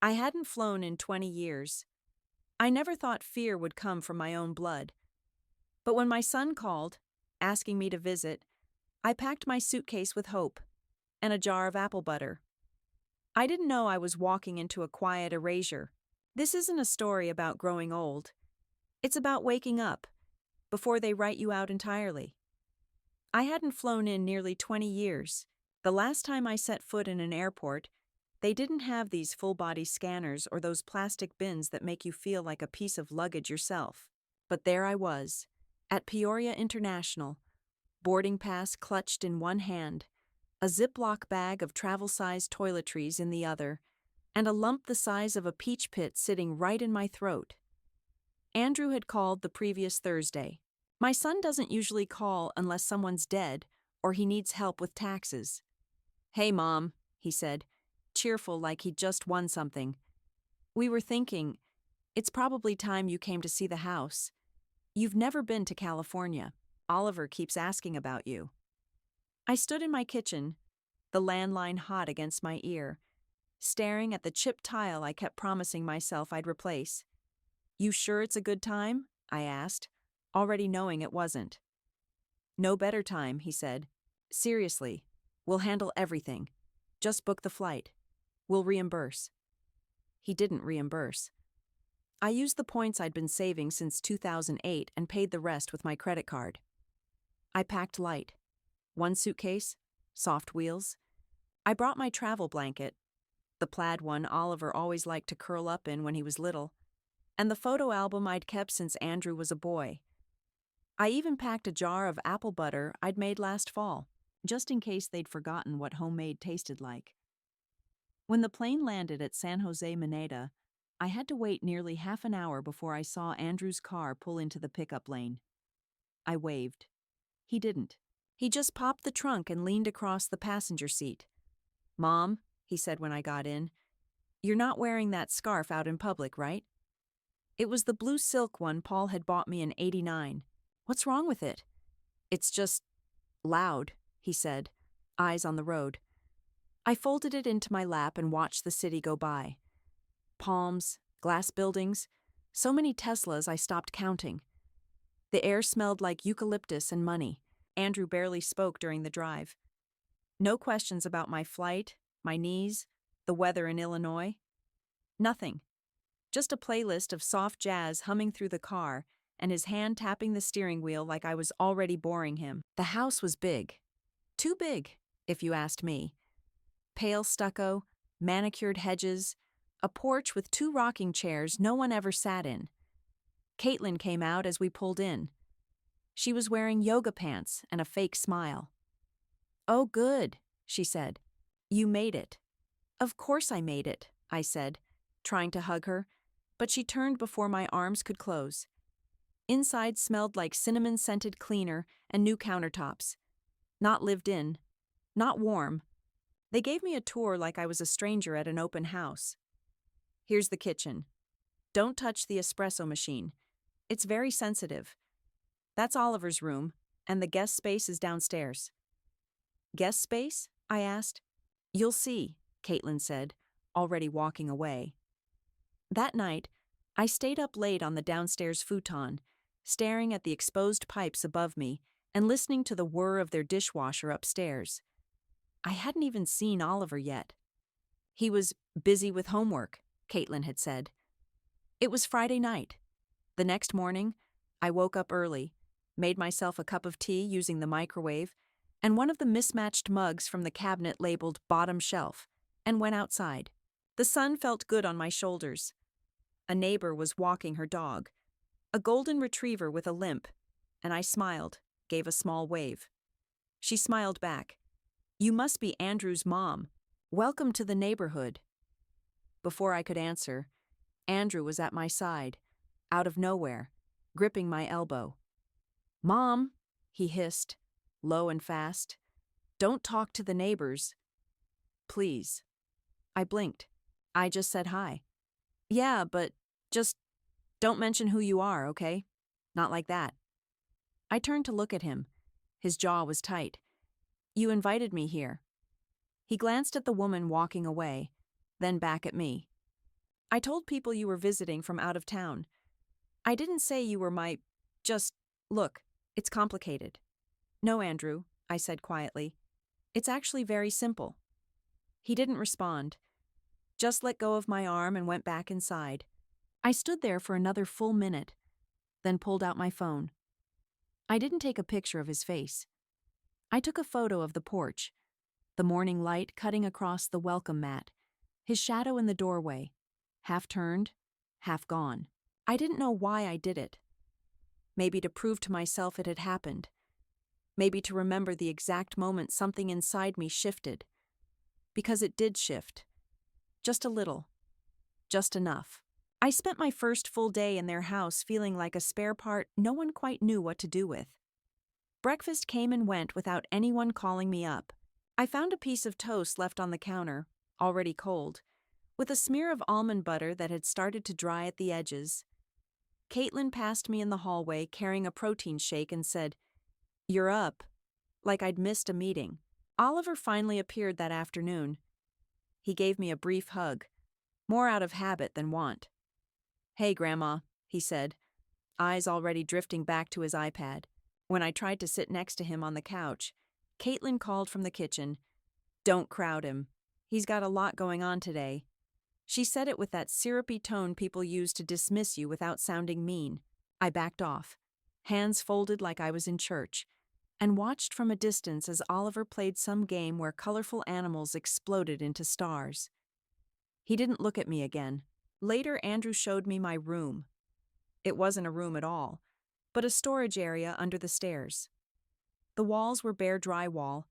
I hadn't flown in 20 years. I never thought fear would come from my own blood. But when my son called, asking me to visit, I packed my suitcase with hope and a jar of apple butter. I didn't know I was walking into a quiet erasure. This isn't a story about growing old. It's about waking up before they write you out entirely. I hadn't flown in nearly 20 years. The last time I set foot in an airport, they didn't have these full-body scanners or those plastic bins that make you feel like a piece of luggage yourself. But there I was, at Peoria International, boarding pass clutched in one hand, a Ziploc bag of travel-sized toiletries in the other, and a lump the size of a peach pit sitting right in my throat. Andrew had called the previous Thursday. My son doesn't usually call unless someone's dead or he needs help with taxes. "Hey, Mom," he said, cheerful like he'd just won something. "We were thinking, it's probably time you came to see the house. You've never been to California. Oliver keeps asking about you." I stood in my kitchen, the landline hot against my ear, staring at the chipped tile I kept promising myself I'd replace. "You sure it's a good time?" I asked, already knowing it wasn't. "No better time," he said. "Seriously, we'll handle everything. Just book the flight. We'll reimburse." He didn't reimburse. I used the points I'd been saving since 2008 and paid the rest with my credit card. I packed light. One suitcase, soft wheels. I brought my travel blanket, the plaid one Oliver always liked to curl up in when he was little, and the photo album I'd kept since Andrew was a boy. I even packed a jar of apple butter I'd made last fall, just in case they'd forgotten what homemade tasted like. When the plane landed at San Jose Mineta, I had to wait nearly half an hour before I saw Andrew's car pull into the pickup lane. I waved. He didn't. He just popped the trunk and leaned across the passenger seat. "Mom," he said when I got in, "you're not wearing that scarf out in public, right?" It was the blue silk one Paul had bought me in '89. "What's wrong with it?" "It's just loud," he said, eyes on the road. I folded it into my lap and watched the city go by. Palms, glass buildings, so many Teslas I stopped counting. The air smelled like eucalyptus and money. Andrew barely spoke during the drive. No questions about my flight, my knees, the weather in Illinois. Nothing. Just a playlist of soft jazz humming through the car and his hand tapping the steering wheel like I was already boring him. The house was big. Too big, if you asked me. Pale stucco, manicured hedges, a porch with 2 rocking chairs no one ever sat in. Caitlin came out as we pulled in. She was wearing yoga pants and a fake smile. "Oh, good," she said. "You made it." "Of course I made it," I said, trying to hug her, but she turned before my arms could close. Inside smelled like cinnamon-scented cleaner and new countertops. Not lived in. Not warm. They gave me a tour like I was a stranger at an open house. "Here's the kitchen. Don't touch the espresso machine. It's very sensitive. That's Oliver's room, and the guest space is downstairs." "Guest space?" I asked. "You'll see," Caitlin said, already walking away. That night, I stayed up late on the downstairs futon, staring at the exposed pipes above me and listening to the whir of their dishwasher upstairs. I hadn't even seen Oliver yet. He was busy with homework, Caitlin had said. It was Friday night. The next morning, I woke up early, made myself a cup of tea using the microwave and one of the mismatched mugs from the cabinet labeled bottom shelf, and went outside. The sun felt good on my shoulders. A neighbor was walking her dog, a golden retriever with a limp, and I smiled, gave a small wave. She smiled back. "You must be Andrew's mom. Welcome to the neighborhood." Before I could answer, Andrew was at my side, out of nowhere, gripping my elbow. "Mom," he hissed, low and fast. "Don't talk to the neighbors." "Please." I blinked. "I just said hi." "Yeah, but just don't mention who you are, okay? Not like that." I turned to look at him. His jaw was tight. "You invited me here." He glanced at the woman walking away, then back at me. I told people you were visiting from out of town. I didn't say you were my. Just, look, it's complicated. No, Andrew, I said quietly. It's actually very simple. He didn't respond, just let go of my arm and went back inside. I stood there for another full minute, then pulled out my phone. I didn't take a picture of his face. I took a photo of the porch, the morning light cutting across the welcome mat, his shadow in the doorway, half turned, half gone. I didn't know why I did it. Maybe to prove to myself it had happened. Maybe to remember the exact moment something inside me shifted. Because it did shift. Just a little. Just enough. I spent my first full day in their house feeling like a spare part no one quite knew what to do with. Breakfast came and went without anyone calling me up. I found a piece of toast left on the counter, already cold, with a smear of almond butter that had started to dry at the edges. Caitlin passed me in the hallway carrying a protein shake and said, "You're up," like I'd missed a meeting. Oliver finally appeared that afternoon. He gave me a brief hug, more out of habit than want. "Hey, Grandma," he said, eyes already drifting back to his iPad. When I tried to sit next to him on the couch, Caitlin called from the kitchen, "Don't crowd him. He's got a lot going on today." She said it with that syrupy tone people use to dismiss you without sounding mean. I backed off, hands folded like I was in church, and watched from a distance as Oliver played some game where colorful animals exploded into stars. He didn't look at me again. Later, Andrew showed me my room. It wasn't a room at all, but a storage area under the stairs. The walls were bare drywall,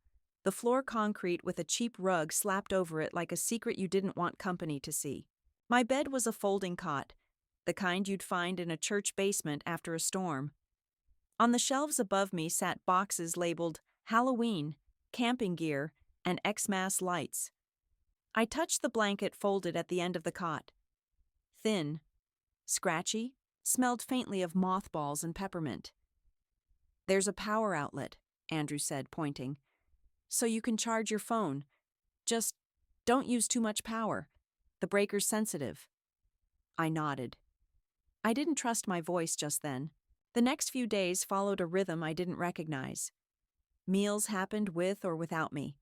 the floor concrete with a cheap rug slapped over it like a secret you didn't want company to see. My bed was a folding cot, the kind you'd find in a church basement after a storm. On the shelves above me sat boxes labeled Halloween, camping gear, and Xmas lights. I touched the blanket folded at the end of the cot. Thin, scratchy, smelled faintly of mothballs and peppermint. "There's a power outlet," Andrew said, pointing. "So you can charge your phone. Just don't use too much power. The breaker's sensitive." I nodded. I didn't trust my voice just then. The next few days followed a rhythm I didn't recognize. Meals happened with or without me.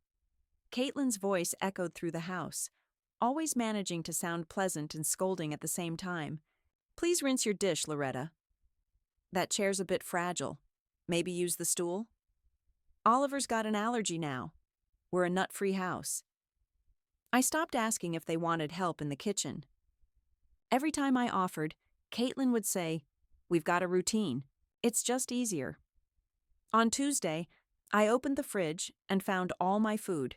Caitlin's voice echoed through the house, always managing to sound pleasant and scolding at the same time. "Please rinse your dish, Loretta. That chair's a bit fragile. Maybe use the stool? Oliver's got an allergy now. We're a nut-free house." I stopped asking if they wanted help in the kitchen. Every time I offered, Caitlin would say, "We've got a routine. It's just easier." On Tuesday, I opened the fridge and found all my food.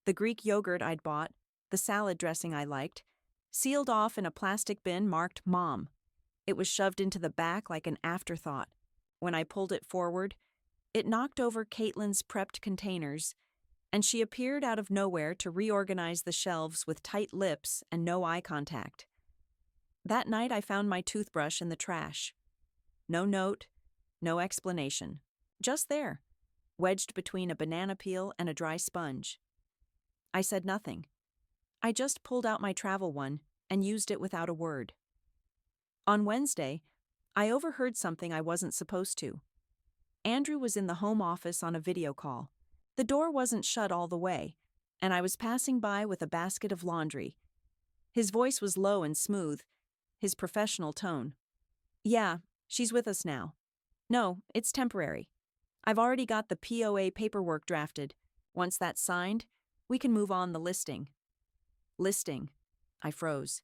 The Greek yogurt I'd bought, the salad dressing I liked, sealed off in a plastic bin marked Mom. It was shoved into the back like an afterthought. When I pulled it forward, it knocked over Caitlin's prepped containers, and she appeared out of nowhere to reorganize the shelves with tight lips and no eye contact. That night I found my toothbrush in the trash. No note, no explanation. Just there, wedged between a banana peel and a dry sponge. I said nothing. I just pulled out my travel one and used it without a word. On Wednesday, I overheard something I wasn't supposed to. Andrew was in the home office on a video call. The door wasn't shut all the way, and I was passing by with a basket of laundry. His voice was low and smooth, his professional tone. "Yeah, she's with us now. No, it's temporary. I've already got the POA paperwork drafted. Once that's signed, we can move on the listing." Listing. I froze.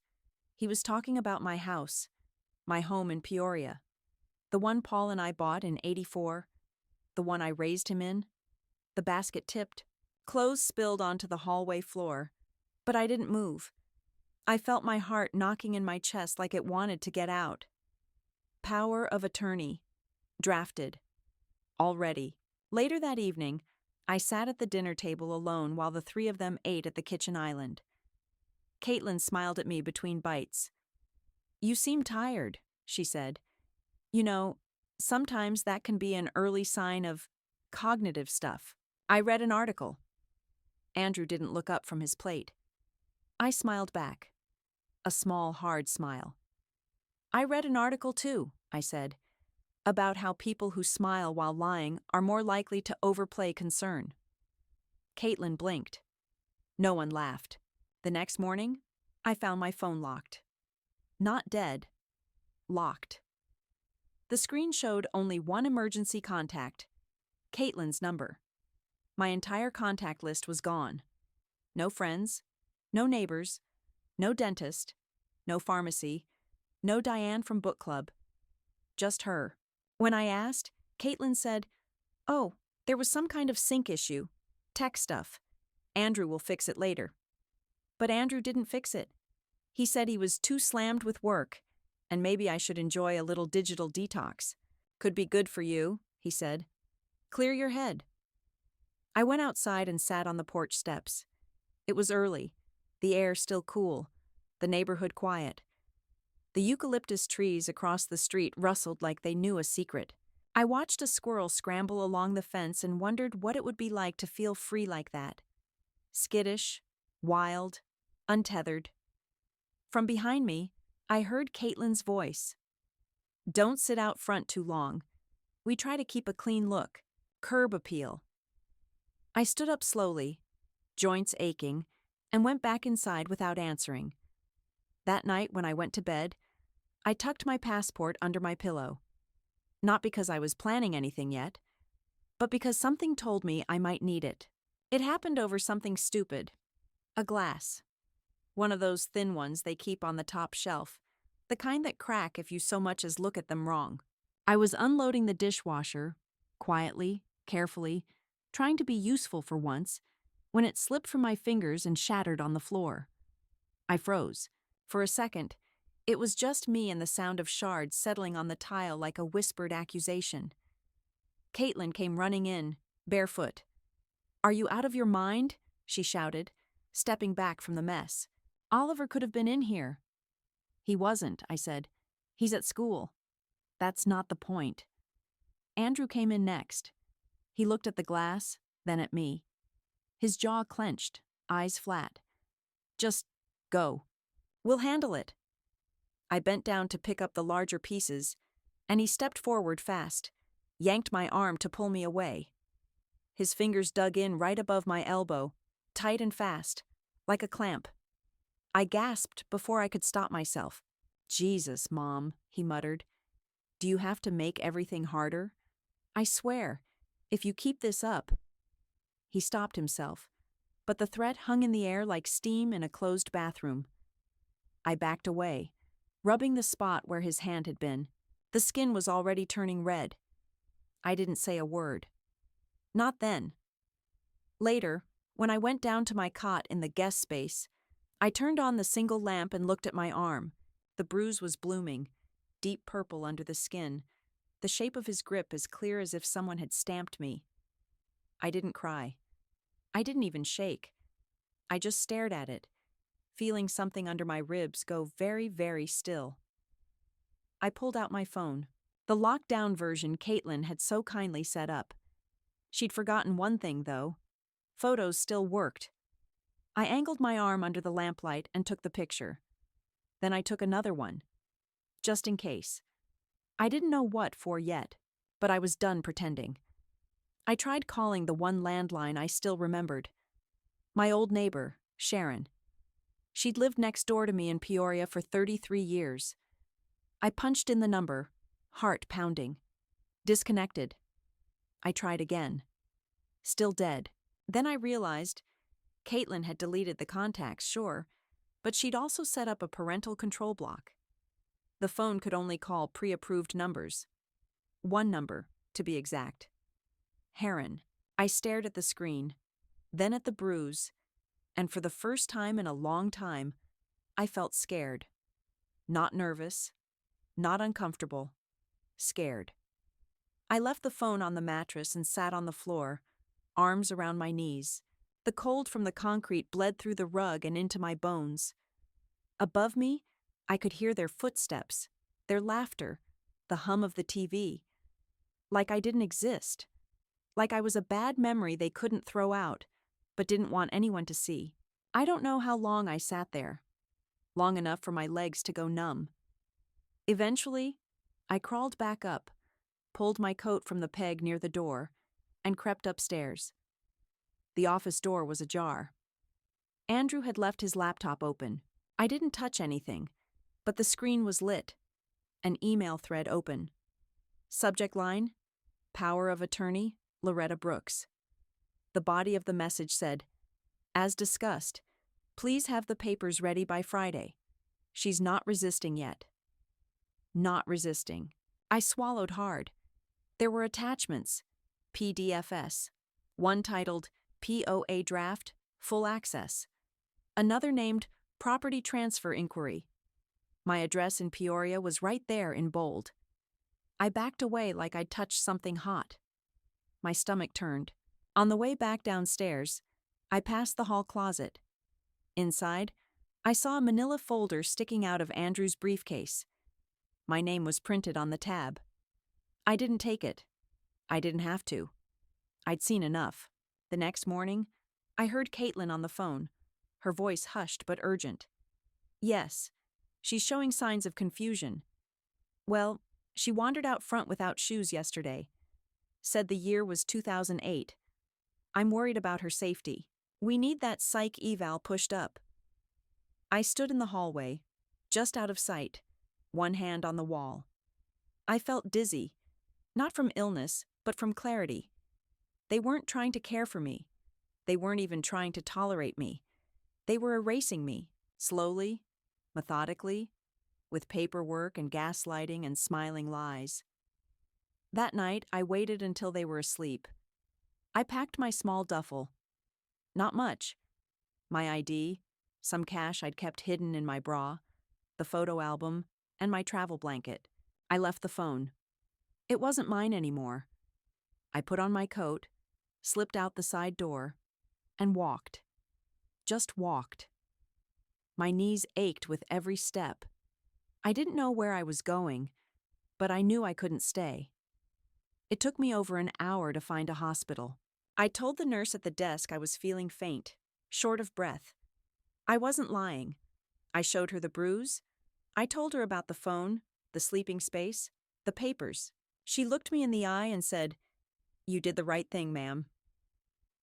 He was talking about my house, my home in Peoria. The one Paul and I bought in '84, the one I raised him in. The basket tipped. Clothes spilled onto the hallway floor, but I didn't move. I felt my heart knocking in my chest like it wanted to get out. Power of attorney. Drafted. Already. Later that evening, I sat at the dinner table alone while the three of them ate at the kitchen island. Caitlin smiled at me between bites. "You seem tired," she said. "You know, sometimes that can be an early sign of cognitive stuff. I read an article." Andrew didn't look up from his plate. I smiled back. A small, hard smile. I read an article too, I said, about how people who smile while lying are more likely to overplay concern. Caitlin blinked. No one laughed. The next morning, I found my phone locked. Not dead. Locked. The screen showed only one emergency contact. Caitlin's number. My entire contact list was gone. No friends, no neighbors, no dentist, no pharmacy, no Diane from book club. Just her. When I asked, Caitlin said, "Oh, there was some kind of sync issue. Tech stuff. Andrew will fix it later." But Andrew didn't fix it. He said he was too slammed with work, and maybe I should enjoy a little digital detox. Could be good for you, he said. Clear your head. I went outside and sat on the porch steps. It was early, the air still cool, the neighborhood quiet. The eucalyptus trees across the street rustled like they knew a secret. I watched a squirrel scramble along the fence and wondered what it would be like to feel free like that. Skittish, wild, untethered. From behind me, I heard Caitlin's voice. "Don't sit out front too long. We try to keep a clean look. Curb appeal." I stood up slowly, joints aching, and went back inside without answering. That night when I went to bed, I tucked my passport under my pillow. Not because I was planning anything yet, but because something told me I might need it. It happened over something stupid. A glass. One of those thin ones they keep on the top shelf, the kind that crack if you so much as look at them wrong. I was unloading the dishwasher, quietly, carefully, trying to be useful for once, when it slipped from my fingers and shattered on the floor. I froze. For a second, it was just me and the sound of shards settling on the tile like a whispered accusation. Caitlin came running in, barefoot. "Are you out of your mind?" she shouted, stepping back from the mess. "Oliver could have been in here." "He wasn't," I said. "He's at school." "That's not the point." Andrew came in next. He looked at the glass, then at me. His jaw clenched, eyes flat. "Just go. We'll handle it." I bent down to pick up the larger pieces, and he stepped forward fast, yanked my arm to pull me away. His fingers dug in right above my elbow, tight and fast, like a clamp. I gasped before I could stop myself. "Jesus, Mom," he muttered. "Do you have to make everything harder? I swear, if you keep this up—" He stopped himself, but the threat hung in the air like steam in a closed bathroom. I backed away, rubbing the spot where his hand had been. The skin was already turning red. I didn't say a word. Not then. Later, when I went down to my cot in the guest space, I turned on the single lamp and looked at my arm. The bruise was blooming, deep purple under the skin, the shape of his grip as clear as if someone had stamped me. I didn't cry. I didn't even shake. I just stared at it, feeling something under my ribs go very, very still. I pulled out my phone, the lockdown version Caitlin had so kindly set up. She'd forgotten one thing, though. Photos still worked. I angled my arm under the lamplight and took the picture. Then I took another one, just in case. I didn't know what for yet, but I was done pretending. I tried calling the one landline I still remembered. My old neighbor, Sharon. She'd lived next door to me in Peoria for 33 years. I punched in the number, heart pounding. Disconnected. I tried again. Still dead. Then I realized Caitlin had deleted the contacts, sure, but she'd also set up a parental control block. The phone could only call pre-approved numbers. One number, to be exact. Heron. I stared at the screen, then at the bruise, and for the first time in a long time, I felt scared. Not nervous, not uncomfortable, scared. I left the phone on the mattress and sat on the floor, arms around my knees. The cold from the concrete bled through the rug and into my bones. Above me, I could hear their footsteps, their laughter, the hum of the TV. Like I didn't exist. Like I was a bad memory they couldn't throw out, but didn't want anyone to see. I don't know how long I sat there. long enough for my legs to go numb. Eventually, I crawled back up, pulled my coat from the peg near the door, and crept upstairs. The office door was ajar. Andrew had left his laptop open. I didn't touch anything, but the screen was lit. An email thread open. Subject line: Power of Attorney, Loretta Brooks. The body of the message said, "As discussed, please have the papers ready by Friday. She's not resisting yet." Not resisting. I swallowed hard. There were attachments. PDFs. One titled POA Draft, Full Access. Another named Property Transfer Inquiry. My address in Peoria was right there in bold. I backed away like I'd touched something hot. My stomach turned. On the way back downstairs, I passed the hall closet. Inside, I saw a manila folder sticking out of Andrew's briefcase. My name was printed on the tab. I didn't take it. I didn't have to. I'd seen enough. The next morning, I heard Caitlin on the phone, her voice hushed but urgent. "Yes, she's showing signs of confusion. Well, she wandered out front without shoes yesterday. Said the year was 2008. I'm worried about her safety. We need that psych eval pushed up." I stood in the hallway, just out of sight, one hand on the wall. I felt dizzy, not from illness, but from clarity. They weren't trying to care for me. They weren't even trying to tolerate me. They were erasing me, slowly, methodically, with paperwork and gaslighting and smiling lies. That night, I waited until they were asleep. I packed my small duffel. Not much. My ID, some cash I'd kept hidden in my bra, the photo album, and my travel blanket. I left the phone. It wasn't mine anymore. I put on my coat, slipped out the side door, and walked. Just walked. My knees ached with every step. I didn't know where I was going, but I knew I couldn't stay. It took me over an hour to find a hospital. I told the nurse at the desk I was feeling faint, short of breath. I wasn't lying. I showed her the bruise. I told her about the phone, the sleeping space, the papers. She looked me in the eye and said, "You did the right thing, ma'am."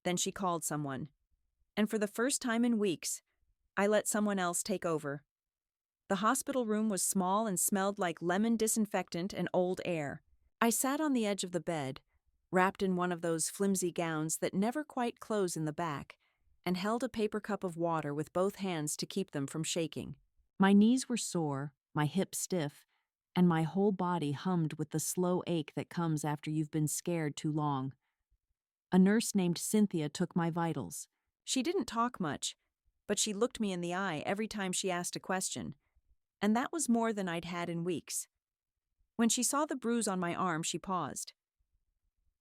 Then she called someone. And for the first time in weeks, I let someone else take over. The hospital room was small and smelled like lemon disinfectant and old air. I sat on the edge of the bed, wrapped in one of those flimsy gowns that never quite close in the back, and held a paper cup of water with both hands to keep them from shaking. My knees were sore, my hips stiff, and my whole body hummed with the slow ache that comes after you've been scared too long. A nurse named Cynthia took my vitals. She didn't talk much, but she looked me in the eye every time she asked a question, and that was more than I'd had in weeks. When she saw the bruise on my arm, she paused.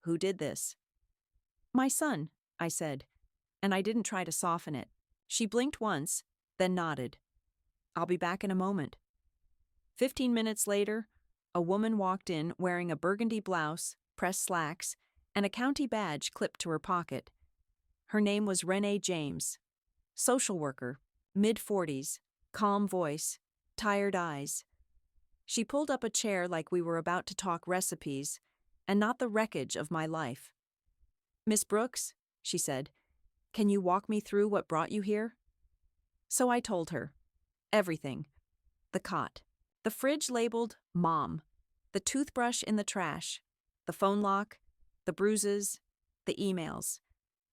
"Who did this?" "My son," I said, and I didn't try to soften it. She blinked once, then nodded. "I'll be back in a moment." 15 minutes later, a woman walked in wearing a burgundy blouse, pressed slacks, and a county badge clipped to her pocket. Her name was Renee James. Social worker, mid-40s, calm voice, tired eyes. She pulled up a chair like we were about to talk recipes, and not the wreckage of my life. "Miss Brooks," she said, "can you walk me through what brought you here?" So I told her. Everything. The cot. The fridge labeled Mom. The toothbrush in the trash. The phone lock. The bruises. The emails.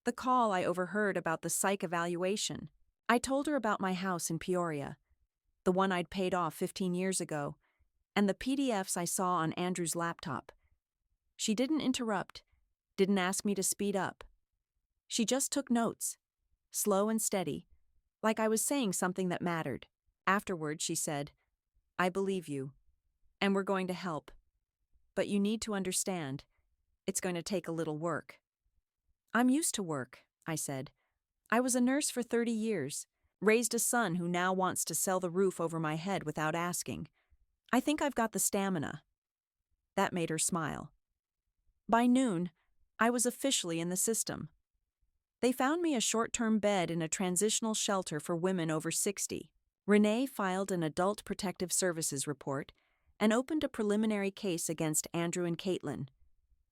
The call I overheard about the psych evaluation. I told her about my house in Peoria, the one I'd paid off 15 years ago, and the PDFs I saw on Andrew's laptop. She didn't interrupt, didn't ask me to speed up. She just took notes, slow and steady, like I was saying something that mattered. Afterward, she said, "I believe you, and we're going to help. But you need to understand, it's going to take a little work." "I'm used to work," I said. "I was a nurse for 30 years, raised a son who now wants to sell the roof over my head without asking. I think I've got the stamina." That made her smile. By noon, I was officially in the system. They found me a short-term bed in a transitional shelter for women over 60. Renee filed an Adult Protective Services report and opened a preliminary case against Andrew and Caitlin.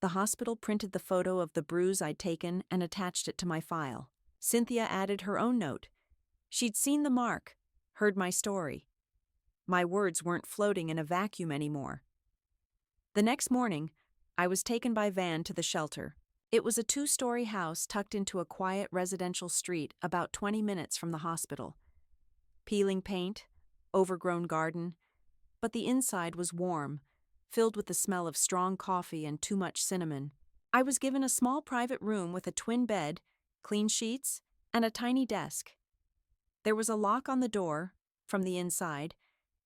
The hospital printed the photo of the bruise I'd taken and attached it to my file. Cynthia added her own note. She'd seen the mark, heard my story. My words weren't floating in a vacuum anymore. The next morning, I was taken by van to the shelter. It was a 2-story house tucked into a quiet residential street about 20 minutes from the hospital. Peeling paint, overgrown garden, but the inside was warm, filled with the smell of strong coffee and too much cinnamon. I was given a small private room with a twin bed, clean sheets, and a tiny desk. There was a lock on the door, from the inside,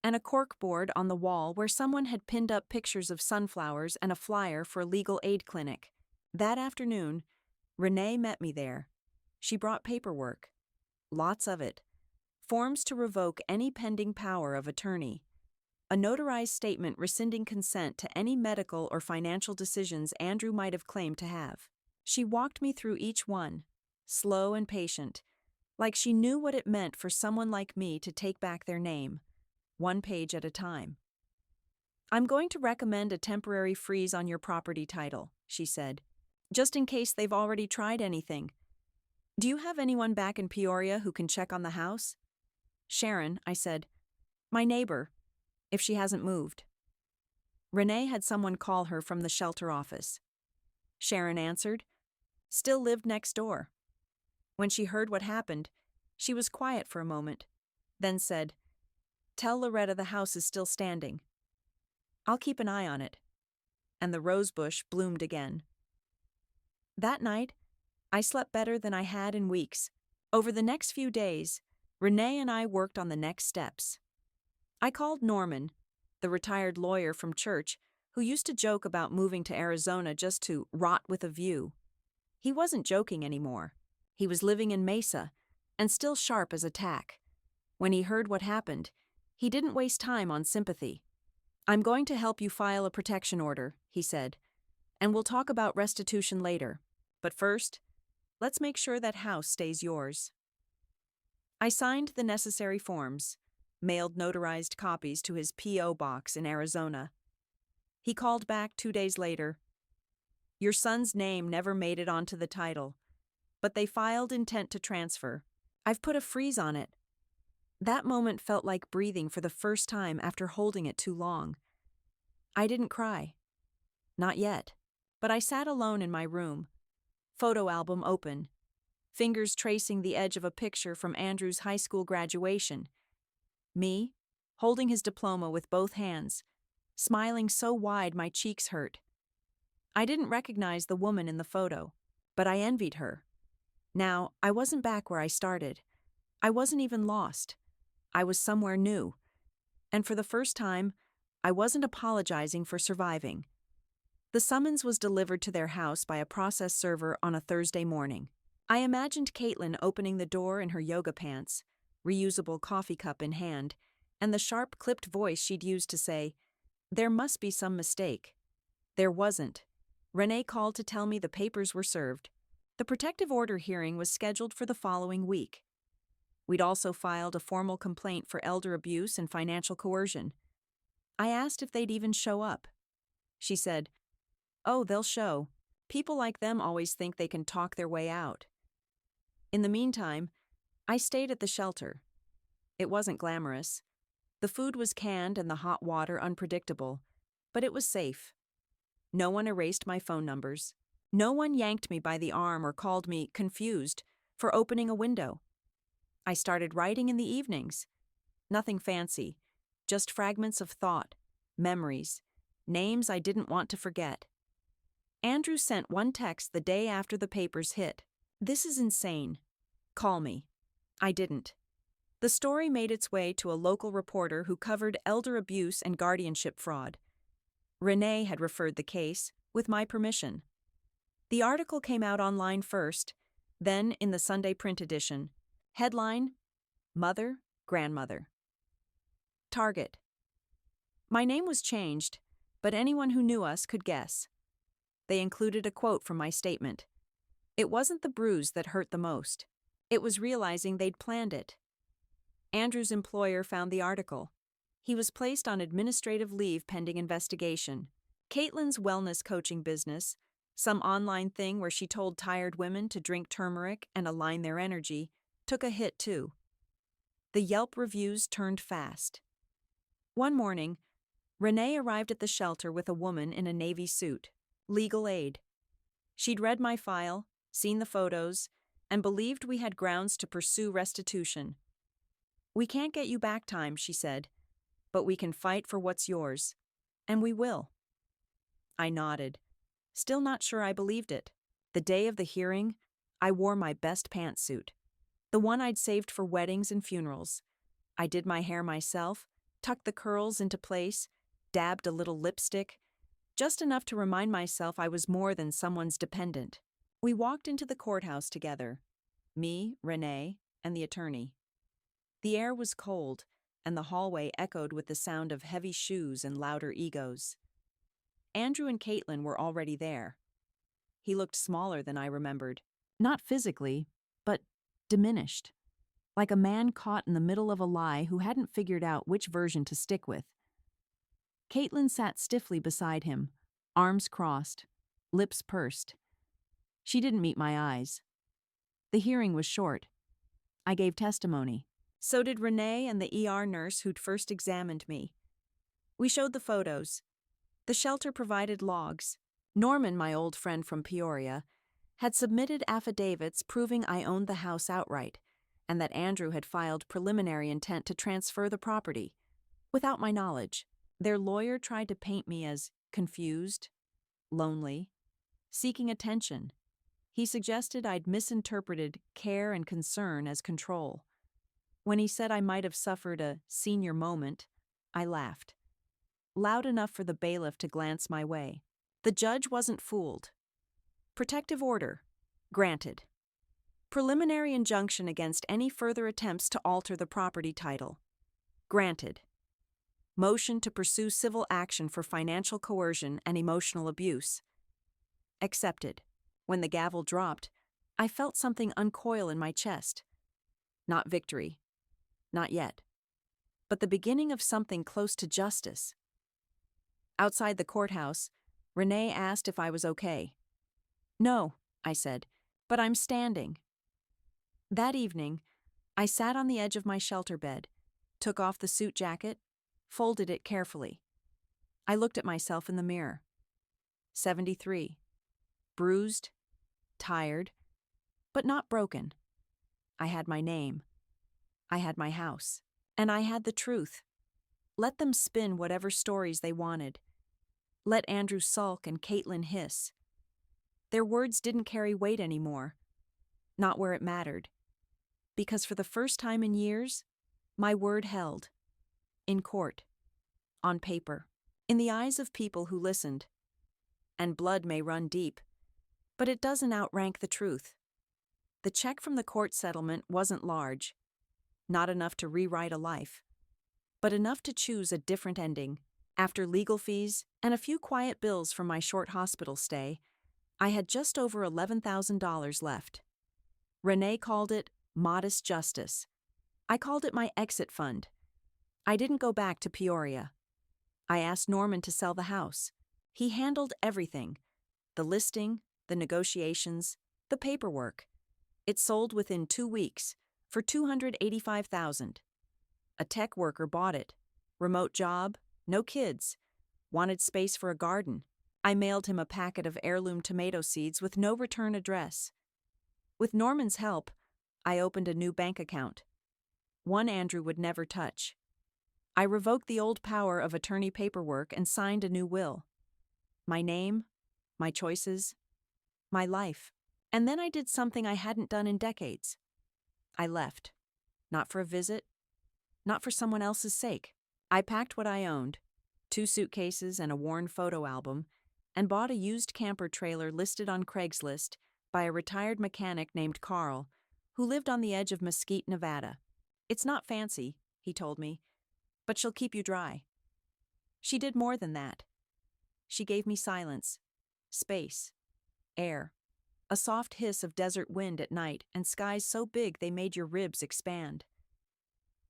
and a corkboard on the wall where someone had pinned up pictures of sunflowers and a flyer for a legal aid clinic. That afternoon, Renee met me there. She brought paperwork. Lots of it. Forms to revoke any pending power of attorney. A notarized statement rescinding consent to any medical or financial decisions Andrew might have claimed to have. She walked me through each one, slow and patient, like she knew what it meant for someone like me to take back their name, one page at a time. "I'm going to recommend a temporary freeze on your property title," she said, "just in case they've already tried anything. Do you have anyone back in Peoria who can check on the house?" "Sharon," I said. "My neighbor, if she hasn't moved." Renee had someone call her from the shelter office. Sharon answered. Still lived next door. When she heard what happened, she was quiet for a moment, then said, "Tell Loretta the house is still standing. I'll keep an eye on it." And the rosebush bloomed again. That night, I slept better than I had in weeks. Over the next few days, Renee and I worked on the next steps. I called Norman, the retired lawyer from church who used to joke about moving to Arizona just to rot with a view. He wasn't joking anymore. He was living in Mesa, and still sharp as a tack. When he heard what happened, he didn't waste time on sympathy. "I'm going to help you file a protection order," he said, "and we'll talk about restitution later. But first, let's make sure that house stays yours." I signed the necessary forms, mailed notarized copies to his P.O. box in Arizona. He called back 2 days later. "Your son's name never made it onto the title, but they filed intent to transfer. I've put a freeze on it." That moment felt like breathing for the first time after holding it too long. I didn't cry. Not yet. But I sat alone in my room, photo album open, fingers tracing the edge of a picture from Andrew's high school graduation. Me, holding his diploma with both hands, smiling so wide my cheeks hurt. I didn't recognize the woman in the photo, but I envied her. Now, I wasn't back where I started. I wasn't even lost. I was somewhere new. And for the first time, I wasn't apologizing for surviving. The summons was delivered to their house by a process server on a Thursday morning. I imagined Caitlin opening the door in her yoga pants, reusable coffee cup in hand, and the sharp, clipped voice she'd used to say, "There must be some mistake." There wasn't. Renee called to tell me the papers were served. The protective order hearing was scheduled for the following week. We'd also filed a formal complaint for elder abuse and financial coercion. I asked if they'd even show up. She said, "Oh, they'll show. People like them always think they can talk their way out." In the meantime, I stayed at the shelter. It wasn't glamorous. The food was canned and the hot water unpredictable, but it was safe. No one erased my phone numbers. No one yanked me by the arm or called me, confused, for opening a window. I started writing in the evenings. Nothing fancy, just fragments of thought, memories, names I didn't want to forget. Andrew sent one text the day after the papers hit. "This is insane. Call me." I didn't. The story made its way to a local reporter who covered elder abuse and guardianship fraud. Renee had referred the case, with my permission. The article came out online first, then in the Sunday print edition. Headline: Mother, Grandmother. Target. My name was changed, but anyone who knew us could guess. They included a quote from my statement. It wasn't the bruise that hurt the most. It was realizing they'd planned it. Andrew's employer found the article. He was placed on administrative leave pending investigation. Caitlin's wellness coaching business, some online thing where she told tired women to drink turmeric and align their energy, took a hit too. The Yelp reviews turned fast. One morning, Renee arrived at the shelter with a woman in a navy suit, legal aid. She'd read my file, seen the photos, and believed we had grounds to pursue restitution. "We can't get you back time," she said, "but we can fight for what's yours. And we will." I nodded, still not sure I believed it. The day of the hearing, I wore my best pantsuit, the one I'd saved for weddings and funerals. I did my hair myself, tucked the curls into place, dabbed a little lipstick, just enough to remind myself I was more than someone's dependent. We walked into the courthouse together, me, Renee, and the attorney. The air was cold, and the hallway echoed with the sound of heavy shoes and louder egos. Andrew and Caitlin were already there. He looked smaller than I remembered. Not physically, but diminished. Like a man caught in the middle of a lie who hadn't figured out which version to stick with. Caitlin sat stiffly beside him, arms crossed, lips pursed. She didn't meet my eyes. The hearing was short. I gave testimony. So did Renee and the ER nurse who'd first examined me. We showed the photos. The shelter provided logs. Norman, my old friend from Peoria, had submitted affidavits proving I owned the house outright, and that Andrew had filed preliminary intent to transfer the property, without my knowledge. Their lawyer tried to paint me as confused, lonely, seeking attention. He suggested I'd misinterpreted care and concern as control. When he said I might have suffered a senior moment, I laughed, loud enough for the bailiff to glance my way. The judge wasn't fooled. Protective order, granted. Preliminary injunction against any further attempts to alter the property title, granted. Motion to pursue civil action for financial coercion and emotional abuse, accepted. When the gavel dropped, I felt something uncoil in my chest. Not victory. Not yet. But the beginning of something close to justice. Outside the courthouse, Renee asked if I was okay. "No," I said, "but I'm standing." That evening, I sat on the edge of my shelter bed, took off the suit jacket, folded it carefully. I looked at myself in the mirror. 73. Bruised, tired, but not broken. I had my name. I had my house. And I had the truth. Let them spin whatever stories they wanted. Let Andrew sulk and Caitlin hiss. Their words didn't carry weight anymore. Not where it mattered. Because for the first time in years, my word held. In court. On paper. In the eyes of people who listened. And blood may run deep, but it doesn't outrank the truth. The check from the court settlement wasn't large. Not enough to rewrite a life. But enough to choose a different ending. After legal fees and a few quiet bills from my short hospital stay, I had just over $11,000 left. Renee called it modest justice. I called it my exit fund. I didn't go back to Peoria. I asked Norman to sell the house. He handled everything. The listing, the negotiations, the paperwork. It sold within 2 weeks for $285,000. A tech worker bought it. Remote job, no kids. Wanted space for a garden. I mailed him a packet of heirloom tomato seeds with no return address. With Norman's help, I opened a new bank account. One Andrew would never touch. I revoked the old power of attorney paperwork and signed a new will. My name, my choices, my life. And then I did something I hadn't done in decades. I left. Not for a visit, not for someone else's sake. I packed what I owned, 2 suitcases and a worn photo album, and bought a used camper trailer listed on Craigslist by a retired mechanic named Carl, who lived on the edge of Mesquite, Nevada. "It's not fancy," he told me, "but she'll keep you dry." She did more than that. She gave me silence, space, air, a soft hiss of desert wind at night and skies so big they made your ribs expand.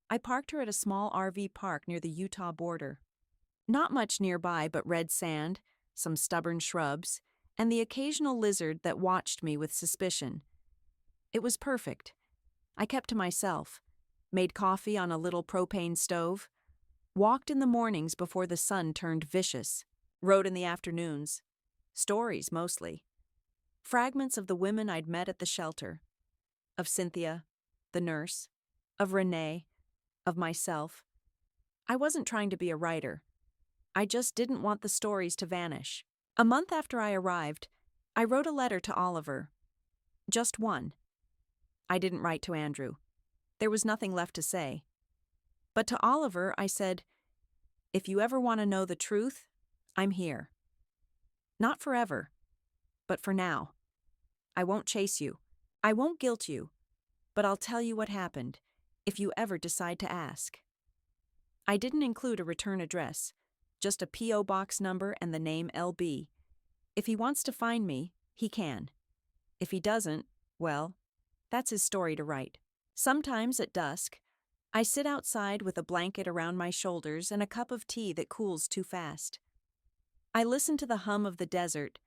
I parked her at a small RV park near the Utah border. Not much nearby but red sand, some stubborn shrubs, and the occasional lizard that watched me with suspicion. It was perfect. I kept to myself, made coffee on a little propane stove, walked in the mornings before the sun turned vicious, wrote in the afternoons. Stories, mostly. Fragments of the women I'd met at the shelter. Of Cynthia, the nurse, of Renee, of myself. I wasn't trying to be a writer. I just didn't want the stories to vanish. A month after I arrived, I wrote a letter to Oliver. Just one. I didn't write to Andrew. There was nothing left to say. But to Oliver, I said, "If you ever want to know the truth, I'm here. Not forever, but for now. I won't chase you. I won't guilt you. But I'll tell you what happened, if you ever decide to ask." I didn't include a return address, just a P.O. box number and the name LB. If he wants to find me, he can. If he doesn't, well, that's his story to write. Sometimes at dusk, I sit outside with a blanket around my shoulders and a cup of tea that cools too fast. I listen to the hum of the desert,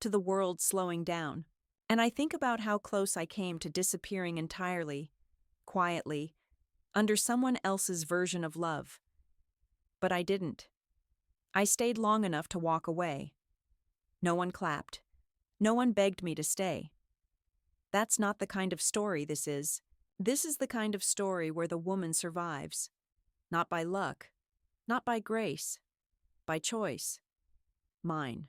to the world slowing down, and I think about how close I came to disappearing entirely, quietly, under someone else's version of love. But I didn't. I stayed long enough to walk away. No one clapped. No one begged me to stay. That's not the kind of story this is. This is the kind of story where the woman survives. Not by luck, not by grace, by choice. Mine.